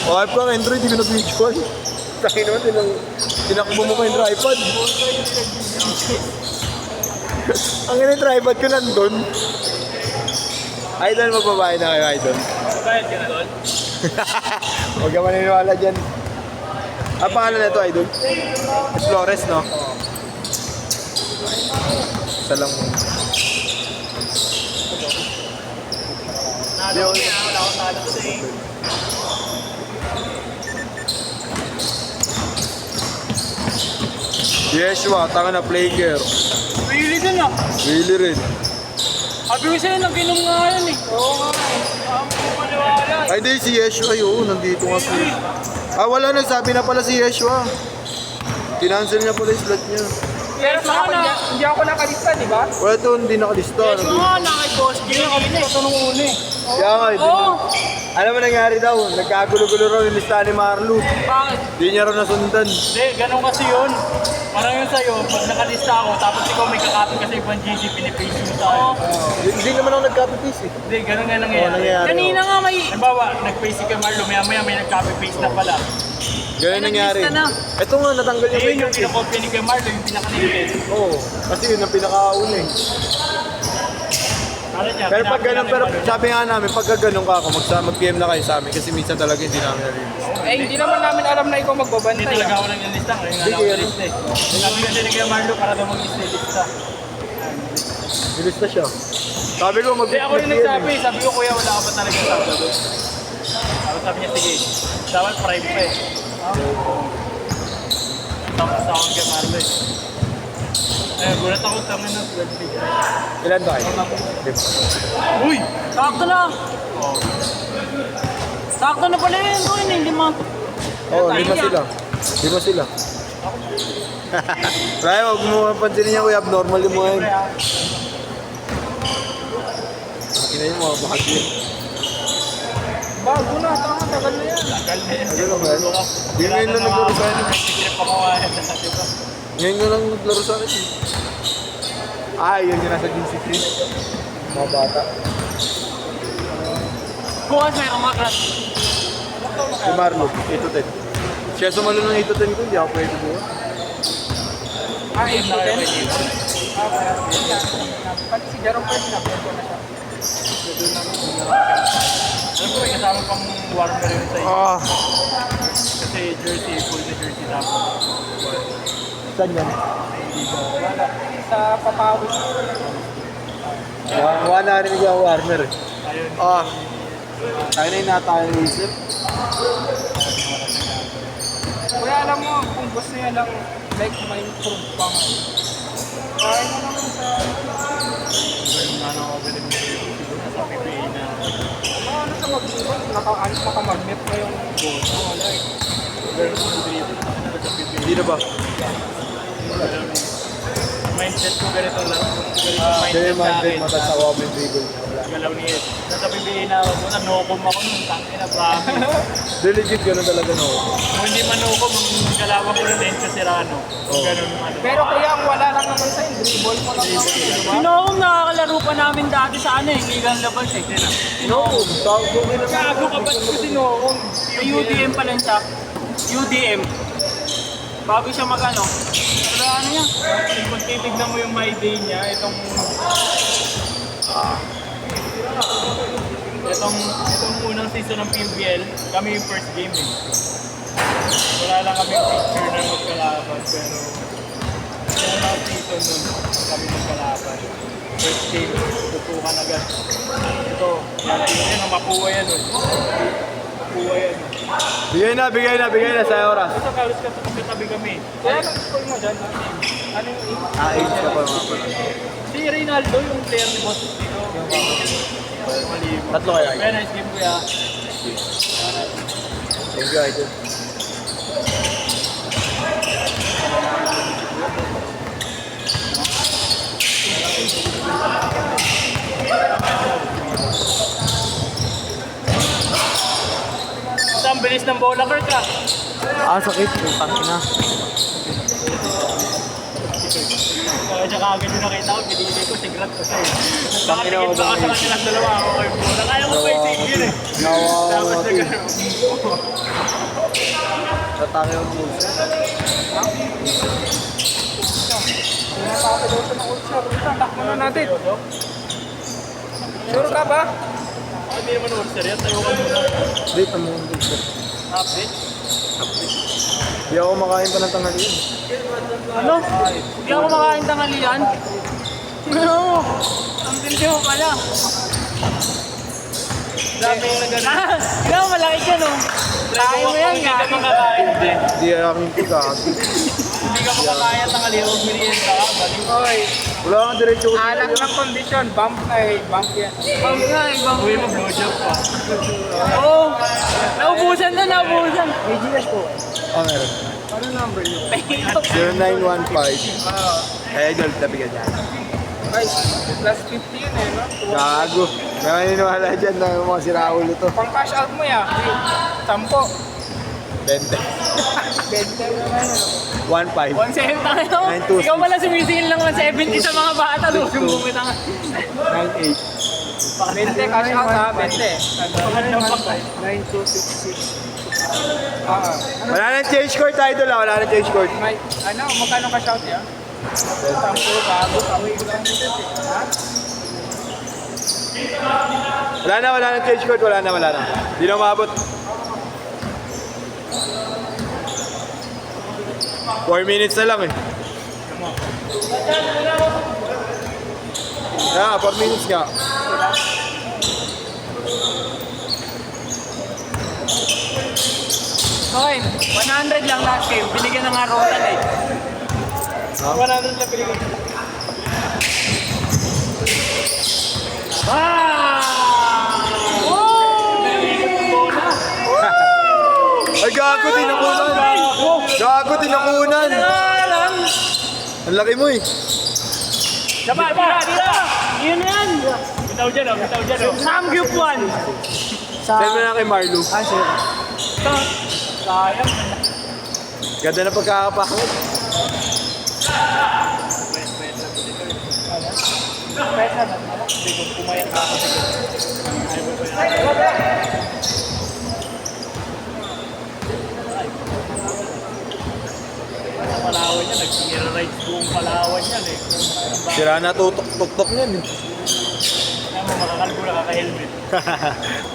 Wipe ka ng Android, hindi ko na-video. Takin naman, tinakbo mo pa yung tripod. Ang ina yung tripod ko nandun. Idol, magbabayad na kayo, Idol. Bayad ka na doon? Huwag ka maniniwala dyan. Ang pangalan na ito, Idol? Flores, no? Isa lang mo. Nalo ko na, wala akong talo ko eh. Yeshua, tanga na player. Really din ah. Really rin. Sabi ko sa'yo, nag-inom nga yan eh. Oo nga eh. Ako maniwala. Ay, di si Yeshua yun. Nandito nga si... wala. Nagsabi na pala si Yeshua. Kinancel niya pala yung slot niya. Pero sana, hindi ako nakalista, di ba? Wala ito, hindi nakalista. Yes, nga, nakay-post. Hindi nakalista ito nung uni. Kaya nga, Oo. alam mo nangyari daw, nagkagulo-gulo raw yung lista ni Marlo. Bakit? Hindi niya raw nasundan. Hindi, ganun kasi yun. Parang yun sa'yo, pag nakalista ako, tapos ikaw may kakapit kasi ibang GC, pinipaste mo sa'yo. Hindi naman ako nagcopy-paste eh. Hindi, ganun nga nangyayari. nangyayari. Kanina nga may... Halimbawa, nag-paste si Marlo, maya-maya may nag-copy-paste na pala. Ganyan nangyari. naglista na. Ito nga, natanggal niya Eh, yun yung pa pinakopya ni Marlo, yung pinaka-native. Oo, kasi yun ang pinakauna eh. Ano niya, Pero pag ganun, pero pinaka- sabi nga namin, pag ganun ka ako, mag-PM na kayo sa amin kasi minsan talaga hindi namin na-release. Eh, hindi naman namin alam na ikaw Hindi magbabantay. talaga ako nang lista, ngayon nga Sige, lang ako ano? lista eh. Sabi kasi ni Kuya Marlo para daw mag-lista. Release na siya. Sabi ko, Hindi, ako yung nagsabi, sabi ko kuya wala ka ba talaga sabi ko. Tapos sabi niya, sige, dapat private pa eh. Tapos ako kay Marlo eh. Eh, gulat ako tangin ng 12 feet. Ilan ba kayo? Uy! Sakto na! Sakto na pala yun, Ruin, hindi mo. Oo, 5 sila. 5 sila. Raya, huwag mo pansinin niya, kuya, abnormal yung mga yun. Akin na yung mga bahagi. Bago na, tama, tagal na yan. Tagal na yan. Ano lang ba? Di ngayon lang naglaro sa akin. Nagsisilip ako nga yan, diba? Ngayon nga lang naglaro sa akin. Yun yung nasa GC3. Mga bata. Bukas may kamakrat. Si Marlo, 8-10. Siya sumalo ng 8-10 ko, hindi ako pwede buwan. Ay, na kayo kay Dito. Pati si Jerome First na, pwede na siya. Alam ko may kasama pang warmer yun sa iyo. Kasi jersey, full na jersey dapat. Saan yan? Sa papawis. Wala na rin yung Warner eh. Ayun. Tayo na yung natayo ng isip. Kaya alam mo, kung gusto niya lang like ma-improve pa nga. Kaya mo naman sa... Ganun nga ako galing mo siguro sa PPA na. Ano sa mag-improve? Naka-magnet na yung goal. Wala eh. Ganun mo dribble. Ano ba sa PPA? Hindi na ba? Mindset ko ganito lang. Ganito Kaya yung mindset sa mindset akin. matasawa mo yung dribble. Galaw ni Ed. Nasa PPA na ako muna, no-com ako nung tangin na promise. Di legit ganun talaga no. Kung hindi man no-com, ang galawan ko ng Encho Serrano. Kung ganun yung ano. Pero kaya ang wala lang naman sa'yo, dribble mo lang naman. Diba? Sino nakakalaro pa namin dati sa ano eh, Ligang Labas eh. No, tawag ko rin naman. Gago ka ba't ko sinokong? Sa UDM pa lang siya. UDM. Bago siya mag-ano. Pero ano niya? Kung titignan mo yung my day niya, itong unang season ng PBL, kami yung first game eh. Wala lang kami picture na magkalaban, pero yung unang season nun, kami magkalaban. First game, tutukan agad. Ito, yan ang makuha yan nun. Makuha yan. Bigay na sa oras. Ito kalos katabi kami. Kaya nag-score mo dyan. Ano yung Age ka pa mga pala. Si Reynaldo, yung player ni Boss dito. Malibo. Tatlo kaya. Kaya nice game kuya. Thank you, Idol. Basta ang bilis ng bola, Kirk ah. Sakit. Putang ina. Tsaka agad yung nakita ko, pinili ko, sigrat ko siya eh. Tangina mo Nakatingin ba pa sa kanilang dalawa ako kay Bola. Kaya ko pa yung yun eh. Nawawa Tapos ko. nagano. Natangi yung moves. Pinapakita daw siya ng ulcer. Ulcer, muna natin. Sure ka ba? Hindi naman ulcer yan, tayo ka muna. Date na mo yung moves. Update? Di ako makain pa ng tanghalian. Ano? Hindi ako makain tanghalian? No! Ang tindi mo pala. Grabe yung nagano. Ikaw malaki ka no? Try mo yan, hindi ka makakain din. Di aking pagkakit. Hindi ka makakain tanghalian, huwag merienda ka. Balik. Oy, Wala kang diretso ko. alang ng kondisyon. Bump yan. Bang nga, ibang uwi mo blowjob pa. Oo! Naubusan na, naubusan! May Gcash po. Ah, meron. Ano number yun? 0915. Eh, idol, tabi ka dyan. Guys, plus 50 yun eh, no? Gago. Kaya maniniwala dyan na yung mga siraulo to. Pang cash out mo ya. 10. 20. 20 na yun. 15. 1.7 tayo. 926. Ikaw pala sumisigil lang 170 sa mga bata. Doon yung bumita nga. 98. 20 cash out ha, 20. Magandang pakay. 9266. Wala nang change court, idol ah. Wala nang change court. May, ano, magkano cash out ya? 10 bago, kawin lang dito eh. Ha? Wala nang change court. Wala na. Di na umabot. 4 minutes na lang eh. Yeah, 4 minutes nga. Okay, 100 lang last game. Binigyan ng nga rotal eh. 100 lang binigyan. Ay, gago, tinakunan. Gago, tinakunan. Ang laki mo eh. Dapat, dira! Yun yan! Bitaw dyan oh. Samgyup 1! Send mo na kay Marlo. Sayang. Ganda na pagkakapakot. Hindi ko pumayang ka kasi. Palawan niya, nag-ride buong Palawan yan eh. Sira na tutok-tok niyan eh. Kaya mo makakalbo na kaka-helmet.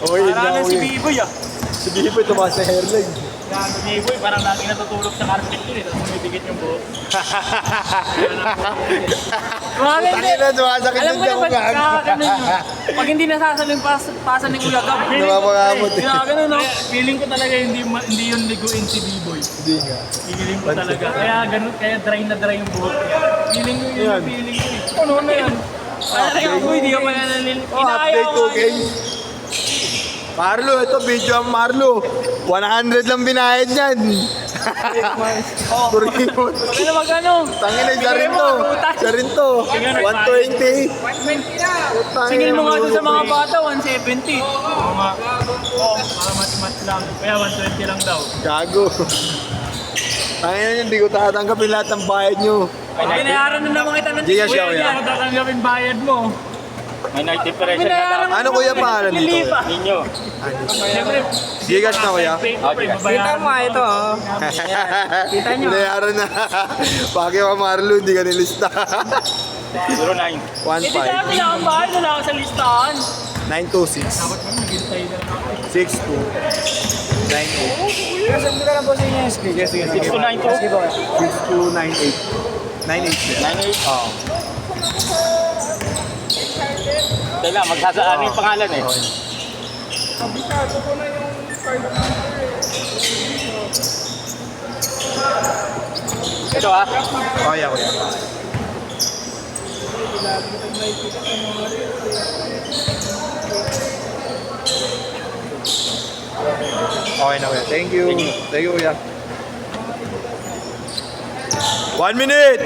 Okay, yun Parang na na si uwi. Biboy ah. Si Biboy tumaas sa hairline. Gago Biboy, parang lagi natutulog sa carpet yun eh. Tapos umibigit yung buhok. Tangin na, sumasakit Alam yung mo na tiyan ko, ba't gago. kakaganon yun? Pag hindi nasasalo yung pasan ng ulagap. Napapangamot eh. Kakaganon no? Feeling ko talaga hindi yun liguin si B-Boy. Hindi nga. Feeling ko talaga. Kaya ganun, kaya dry yung buhok niya. Feeling ko yun, Yan. feeling ko eh. Ano na yan? Ano na yung boy, di ka pala nalil. Oh, update 2K. Marlo, ito video ang Marlo. 100 lang binayad niyan. Purihimot. Ano magkano? Tangin na, isa rin to. Isa rin to. 120. 120 na. Singil mo nga doon sa mga bata, 170. Oo nga. Oo, para mat lang. Kaya 120 lang daw. Gago. Tangin na yun, hindi ko tatanggapin lahat ng bayad nyo. Binayaran na naman kita ng Gcash kuya ako yan. niya. Ako tatanggapin bayad mo. May night differential na Binayaran Ano kuya pangalan nito? Lilipa. ninyo. Siyempre, Gcash na kuya? Kita mo ito oh. Kita nyo. Binayaran na. Pake ka Marlo, hindi ka nilista. 09. 1.5. Hindi na natin ang bayad. Wala ako sa listahan. 926. 62. 98. Sabi ka na po sa inyo yung speed. Sige. 6292. 6298. 98. 98. Oo. Teka lang, magsasaan yung pangalan eh. Kabisado ko na yung card number eh. Ito ah. Kaya kuya. Okay na kuya. Thank you. Thank you kuya. 1 minute!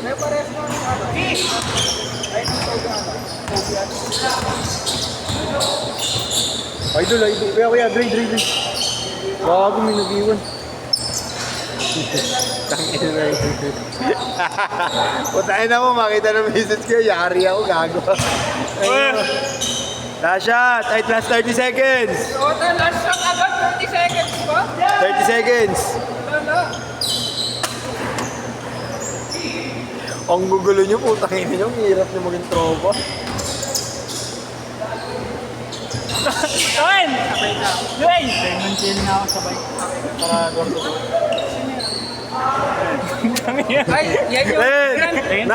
May pares mo ang ano. Ay, ang Idol. Kuya, Dre. Bago may nag-iwan. Tangin na yun. Putahin na mo, makita ng message ko, yari ako, gago. Ayun. Last shot, ay last 30 seconds. Total last shot agad, 30 seconds ba? 30 seconds. Wala. Ang gugulo nyo, putangin nyo, ang hirap nyo maging tropa. Kain! Dwayne! Diamond chill na ako sabay. Para gordo ko. Ay, yan yung... 10, 9,